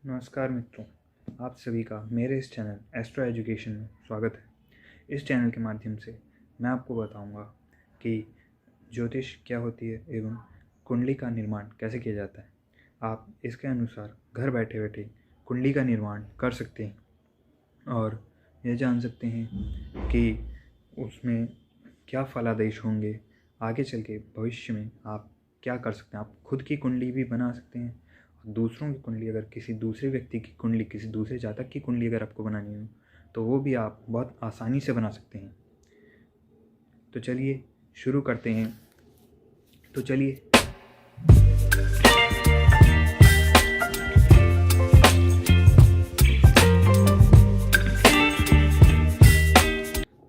नमस्कार मित्रों, आप सभी का मेरे इस चैनल एस्ट्रो एजुकेशन में स्वागत है। इस चैनल के माध्यम से मैं आपको बताऊंगा कि ज्योतिष क्या होती है एवं कुंडली का निर्माण कैसे किया जाता है। आप इसके अनुसार घर बैठे बैठे कुंडली का निर्माण कर सकते हैं और यह जान सकते हैं कि उसमें क्या फलादेश होंगे। आगे चल के भविष्य में आप क्या कर सकते हैं। आप खुद की कुंडली भी बना सकते हैं। दूसरों की कुंडली, अगर किसी दूसरे व्यक्ति की कुंडली, किसी दूसरे जातक की कुंडली अगर आपको बनानी हो तो वो भी आप बहुत आसानी से बना सकते हैं। तो चलिए शुरू करते हैं। तो चलिए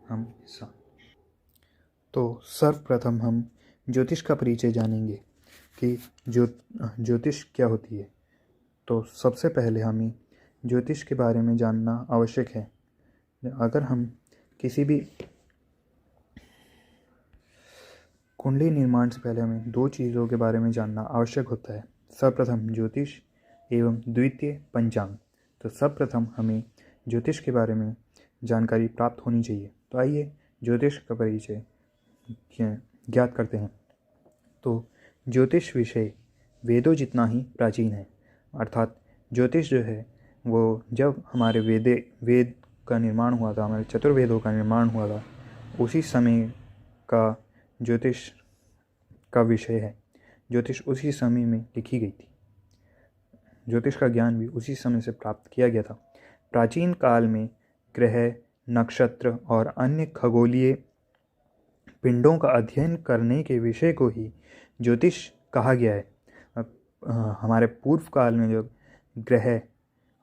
हम तो सर्वप्रथम हम ज्योतिष का परिचय जानेंगे कि ज्योतिष क्या होती है। तो सबसे पहले हमें ज्योतिष के बारे में जानना आवश्यक है। अगर हम किसी भी कुंडली निर्माण से पहले हमें दो चीज़ों के बारे में जानना आवश्यक होता है। सर्वप्रथम ज्योतिष एवं द्वितीय पंचांग। तो सर्वप्रथम हमें ज्योतिष के बारे में जानकारी प्राप्त होनी चाहिए। तो आइए ज्योतिष का परिचय ज्ञात करते हैं। तो ज्योतिष विषय वेदों जितना ही प्राचीन है। अर्थात ज्योतिष जो है वो जब हमारे वेद का निर्माण हुआ था, हमारे चतुर्वेदों का निर्माण हुआ था, उसी समय का ज्योतिष का विषय है। ज्योतिष उसी समय में लिखी गई थी। ज्योतिष का ज्ञान भी उसी समय से प्राप्त किया गया था। प्राचीन काल में ग्रह, नक्षत्र और अन्य खगोलीय पिंडों का अध्ययन करने के विषय को ही ज्योतिष कहा गया है। हमारे पूर्व काल में जो ग्रह,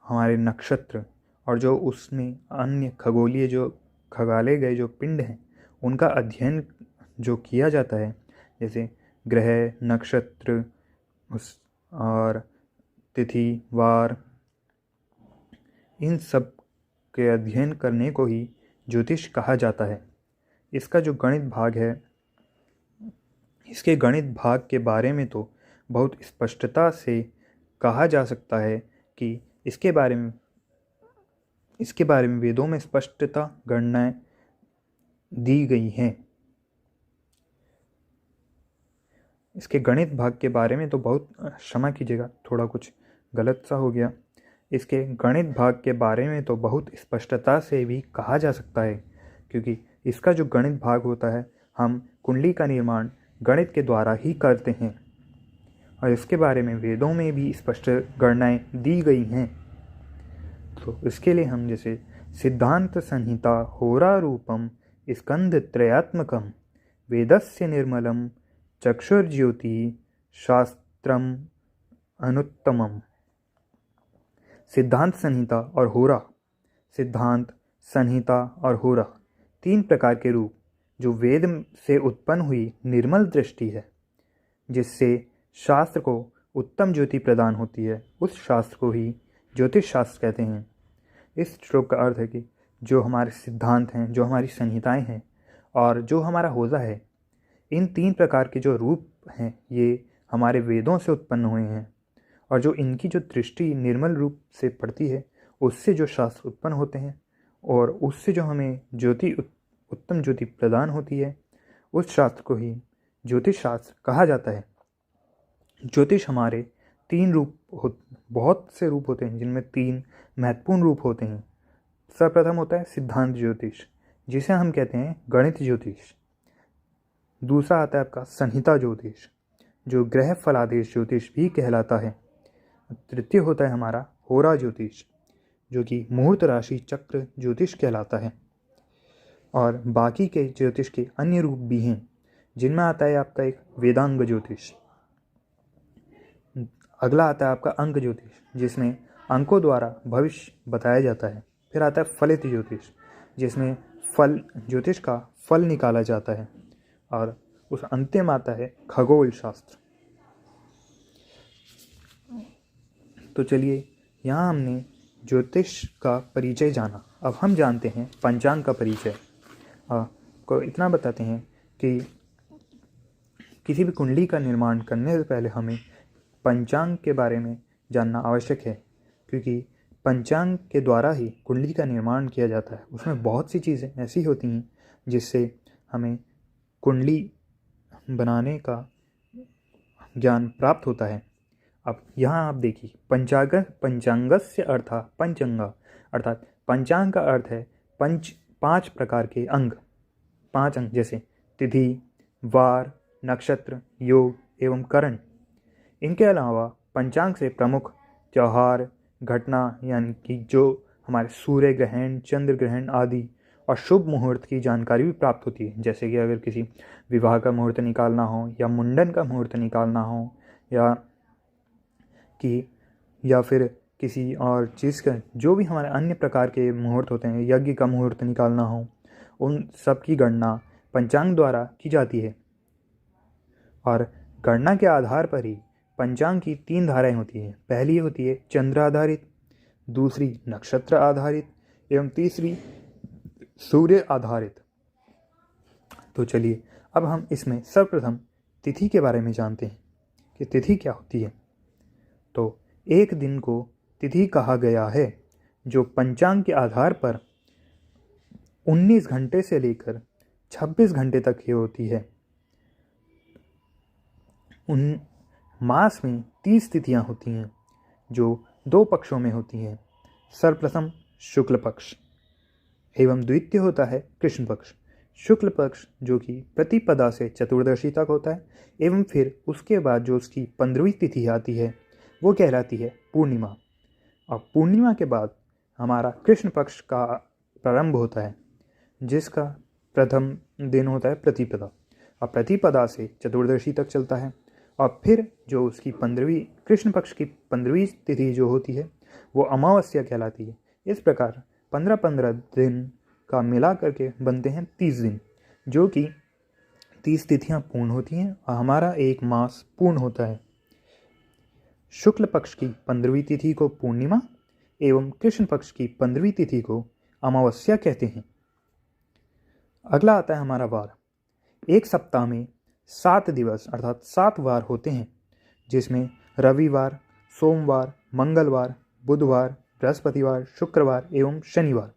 हमारे नक्षत्र और जो उसमें अन्य खगोलीय जो खगाले गए जो पिंड हैं उनका अध्ययन जो किया जाता है, जैसे ग्रह, नक्षत्र और तिथि, वार, इन सब के अध्ययन करने को ही ज्योतिष कहा जाता है। इसका जो गणित भाग है, इसके गणित भाग के बारे में तो बहुत स्पष्टता से कहा जा सकता है कि इसके बारे में वेदों में स्पष्टता गणनाएं दी गई हैं। इसके गणित भाग के बारे में तो बहुत, क्षमा कीजिएगा थोड़ा कुछ गलत सा हो गया। इसके गणित भाग के बारे में तो बहुत स्पष्टता से भी कहा जा सकता है, क्योंकि इसका जो गणित भाग होता है, हम कुंडली का निर्माण गणित के द्वारा ही करते हैं और इसके बारे में वेदों में भी स्पष्ट गणनाएं दी गई हैं। तो इसके लिए हम जैसे सिद्धांत संहिता होरा रूपम स्कंद त्रयात्मकम वेदस्य निर्मलम चक्षुर्ज्योति शास्त्रम अनुत्तमम। सिद्धांत संहिता और होरा, सिद्धांत, संहिता और होरा तीन प्रकार के रूप जो वेद से उत्पन्न हुई निर्मल दृष्टि है, जिससे शास्त्र को उत्तम ज्योति प्रदान होती है, उस शास्त्र को ही ज्योतिष शास्त्र कहते हैं। इस श्लोक का अर्थ है कि जो हमारे सिद्धांत हैं, जो हमारी संहिताएं हैं और जो हमारा होरा है, इन तीन प्रकार के जो रूप हैं ये हमारे वेदों से उत्पन्न हुए हैं और जो इनकी जो दृष्टि निर्मल रूप से पड़ती है, उससे जो शास्त्र उत्पन्न होते हैं और उससे जो हमें ज्योति, उत्तम ज्योति प्रदान होती है, उस शास्त्र को ही ज्योतिष शास्त्र कहा जाता है। ज्योतिष हमारे तीन रूप, बहुत से रूप होते हैं, जिनमें तीन महत्वपूर्ण रूप होते हैं। सर्वप्रथम होता है सिद्धांत ज्योतिष, जिसे हम कहते हैं गणित ज्योतिष। दूसरा आता है आपका संहिता ज्योतिष, जो ग्रह फलादेश ज्योतिष भी कहलाता है। तृतीय होता है हमारा होरा ज्योतिष, जो कि मुहूर्त राशि चक्र ज्योतिष कहलाता है। और बाकी के ज्योतिष के अन्य रूप भी हैं, जिनमें आता है आपका एक वेदांग ज्योतिष। अगला आता है आपका अंक ज्योतिष, जिसमें अंकों द्वारा भविष्य बताया जाता है। फिर आता है फलित ज्योतिष, जिसमें फल, ज्योतिष का फल निकाला जाता है। और उस अंतिम आता है खगोल शास्त्र। तो चलिए, यहाँ हमने ज्योतिष का परिचय जाना। अब हम जानते हैं पंचांग का परिचय। को इतना बताते हैं कि किसी भी कुंडली का निर्माण करने से पहले हमें पंचांग के बारे में जानना आवश्यक है। क्योंकि पंचांग के द्वारा ही कुंडली का निर्माण किया जाता है। उसमें बहुत सी चीज़ें ऐसी होती हैं जिससे हमें कुंडली बनाने का ज्ञान प्राप्त होता है। अब यहाँ आप देखिए, पंचांगस्य अर्थ पंचांग, अर्थात पंचांग का अर्थ है पांच प्रकार के अंग। 5 अंग जैसे तिथि, वार, नक्षत्र, योग एवं करण। इनके अलावा पंचांग से प्रमुख त्यौहार, घटना यानी कि जो हमारे सूर्य ग्रहण, चंद्र ग्रहण आदि और शुभ मुहूर्त की जानकारी भी प्राप्त होती है। जैसे कि अगर किसी विवाह का मुहूर्त निकालना हो या मुंडन का मुहूर्त निकालना हो या फिर किसी और चीज़ का, जो भी हमारे अन्य प्रकार के मुहूर्त होते हैं, यज्ञ का मुहूर्त निकालना हो, उन सब की गणना पंचांग द्वारा की जाती है। और गणना के आधार पर ही पंचांग की 3 धाराएं होती हैं। पहली होती है चंद्र आधारित, दूसरी नक्षत्र आधारित एवं तीसरी सूर्य आधारित। तो चलिए अब हम इसमें सर्वप्रथम तिथि के बारे में जानते हैं कि तिथि क्या होती है। तो एक दिन को तिथि कहा गया है जो पंचांग के आधार पर 19 घंटे से लेकर 26 घंटे तक ही होती है। उन मास में 30 तिथियां होती हैं जो 2 पक्षों में होती हैं। सर्वप्रथम शुक्ल पक्ष एवं द्वितीय होता है कृष्ण पक्ष। शुक्ल पक्ष जो कि प्रतिपदा से चतुर्दशी तक होता है एवं फिर उसके बाद जो उसकी 15वीं तिथि आती है वो कहलाती है पूर्णिमा। और पूर्णिमा के बाद हमारा कृष्ण पक्ष का प्रारंभ होता है जिसका प्रथम दिन होता है प्रतिपदा, और प्रतिपदा से चतुर्दशी तक चलता है। और फिर जो उसकी 15वीं कृष्ण पक्ष की 15वीं तिथि जो होती है वो अमावस्या कहलाती है। इस प्रकार 15-15 दिन का मिला करके बनते हैं 30 दिन, जो कि 30 तिथियां पूर्ण होती हैं और हमारा एक मास पूर्ण होता है। शुक्ल पक्ष की 15वीं तिथि को पूर्णिमा एवं कृष्ण पक्ष की 15वीं तिथि को अमावस्या कहते हैं। अगला आता है हमारा वार। एक सप्ताह में 7 दिवस अर्थात 7 वार होते हैं, जिसमें रविवार, सोमवार, मंगलवार, बुधवार, बृहस्पतिवार, शुक्रवार एवं शनिवार।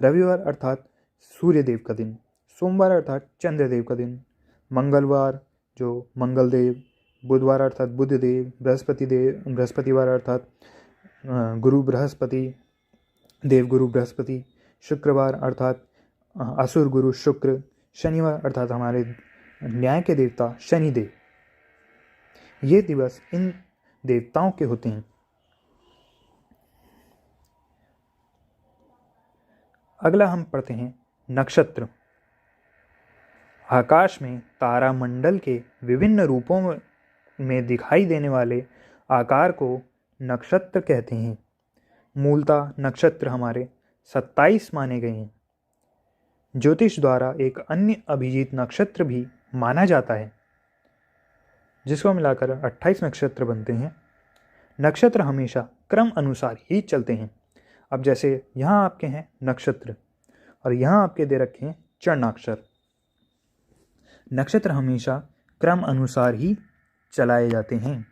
रविवार अर्थात सूर्यदेव का दिन, सोमवार अर्थात चंद्रदेव का दिन, मंगलवार जो मंगलदेव, बुधवार अर्थात बुधदेव, बृहस्पतिवार अर्थात गुरु बृहस्पति, देवगुरु बृहस्पति, शुक्रवार अर्थात असुर गुरु शुक्र, शनिवार अर्थात हमारे न्याय के देवता शनिदेव। ये दिवस इन देवताओं के होते हैं। अगला हम पढ़ते हैं नक्षत्र। आकाश में तारामंडल के विभिन्न रूपों में दिखाई देने वाले आकार को नक्षत्र कहते हैं। मूलतः नक्षत्र हमारे 27 माने गए हैं। ज्योतिष द्वारा एक अन्य अभिजीत नक्षत्र भी माना जाता है, जिसको मिलाकर 28 नक्षत्र बनते हैं। नक्षत्र हमेशा क्रम अनुसार ही चलते हैं। अब जैसे यहाँ आपके हैं नक्षत्र और यहाँ आपके दे रखे हैं चरणाक्षर। नक्षत्र हमेशा क्रम अनुसार ही चलाए जाते हैं।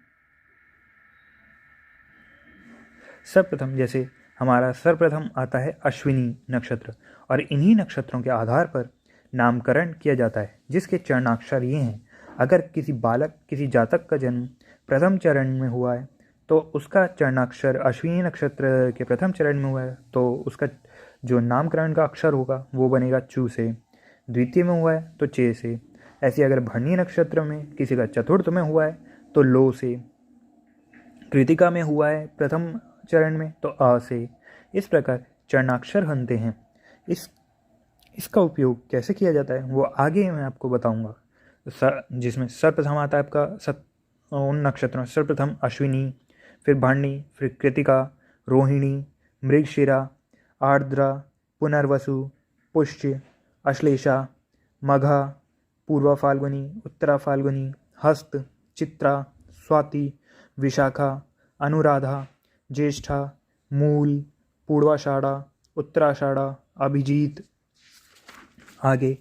सर्वप्रथम आता है अश्विनी नक्षत्र, और इन्हीं नक्षत्रों के आधार पर नामकरण किया जाता है, जिसके चरणाक्षर ये हैं। अगर किसी जातक का जन्म प्रथम चरण में हुआ है तो उसका चरणाक्षर अश्विनी नक्षत्र के प्रथम चरण में हुआ है तो उसका जो नामकरण का अक्षर होगा वो बनेगा चू से। द्वितीय में हुआ है तो चे से। ऐसे अगर भरणी नक्षत्र में किसी का चतुर्थ में हुआ है तो लो से। कृतिका में हुआ है प्रथम चरण में तो अ से। इस प्रकार चरणाक्षर बनते हैं। इसका उपयोग कैसे किया जाता है वो आगे मैं आपको बताऊंगा। जिसमें सर्वप्रथम आता है आपका उन नक्षत्रों में सर्वप्रथम अश्विनी, फिर भरणी, फिर कृतिका, रोहिणी, मृगशिरा, आर्द्रा, पुनर्वसु, पुष्य, अश्लेषा, मघा, पूर्वा फाल्गुनी, उत्तरा फाल्गुनी, हस्त, चित्रा, स्वाति, विशाखा, अनुराधा, ज्येष्ठा, मूल, पूर्वाषाढ़ा, उत्तराषाढ़ा, अभिजीत। आगे